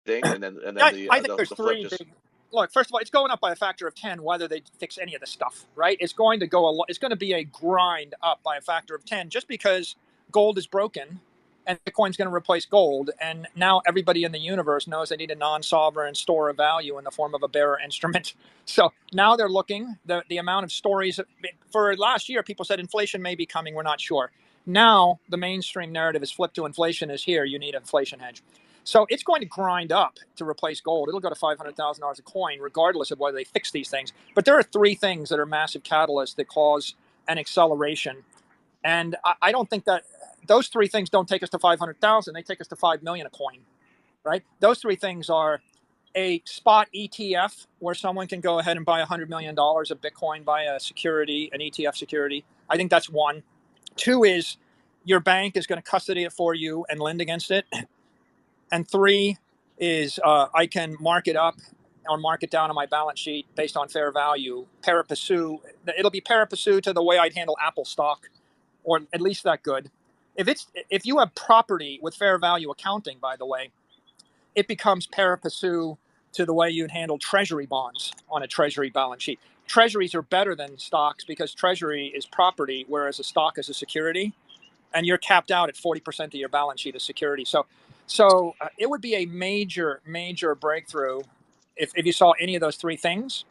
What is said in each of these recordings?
thing, and then I think there's the flip three just. big. Look, first of all, it's going up by a factor of 10, whether they fix any of the stuff, right? It's going to go it's going to be a grind up by a factor of 10, just because gold is broken and Bitcoin's going to replace gold. And now everybody in the universe knows they need a non-sovereign store of value in the form of a bearer instrument. So now they're looking, the amount of stories for last year, people said inflation may be coming. We're not sure. Now the mainstream narrative is flipped to inflation is here. You need an inflation hedge. So it's going to grind up to replace gold. It'll go to $500,000 a coin, regardless of whether they fix these things. But there are three things that are massive catalysts that cause an acceleration. And I don't think that those three things don't take us to 500,000. They take us to 5 million a coin, right? Those three things are a spot ETF where someone can go ahead and buy $100 million of Bitcoin, buy a security, an ETF security. I think that's one. Two is your bank is going to custody it for you and lend against it. And three is I can mark it up or mark it down on my balance sheet based on fair value. Pari passu. It'll be pari passu to the way I'd handle Apple stock, or at least that good. If you have property with fair value accounting, by the way, it becomes pari passu to the way you'd handle treasury bonds on a treasury balance sheet. Treasuries are better than stocks because treasury is property, whereas a stock is a security, and you're capped out at 40% of your balance sheet as security. So it would be a major, major breakthrough if you saw any of those three things.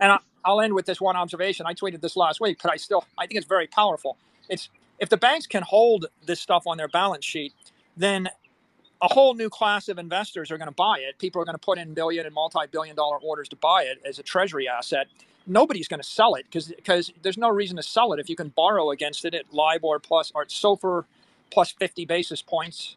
And I'll end with this one observation. I tweeted this last week, but I think it's very powerful. It's if the banks can hold this stuff on their balance sheet, then a whole new class of investors are going to buy it. People are going to put in billion and multi-billion-dollar orders to buy it as a treasury asset. Nobody's going to sell it because there's no reason to sell it if you can borrow against it at LIBOR plus or SOFR plus 50 basis points.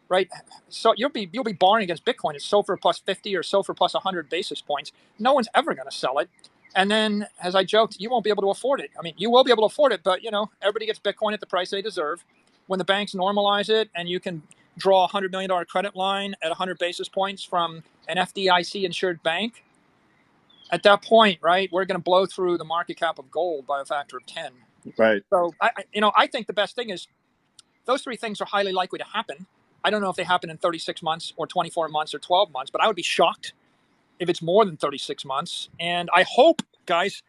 Right, so you'll be borrowing against Bitcoin at SOFR plus 50 or SOFR plus 100 basis points. No one's ever going to sell it, and then, as I joked, you won't be able to afford it. I mean, you will be able to afford it, but everybody gets Bitcoin at the price they deserve. When the banks normalize it, and you can draw a $100 million credit line at 100 basis points from an FDIC insured bank, at that point, right, we're going to blow through the market cap of gold by a factor of 10. Right. So I think the best thing is those three things are highly likely to happen. I don't know if they happen in 36 months or 24 months or 12 months, but I would be shocked if it's more than 36 months. And I hope, guys,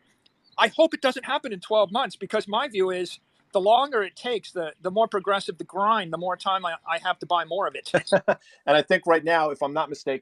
it doesn't happen in 12 months, because my view is the longer it takes, the more progressive the grind, the more time I have to buy more of it. And I think right now, if I'm not mistaken,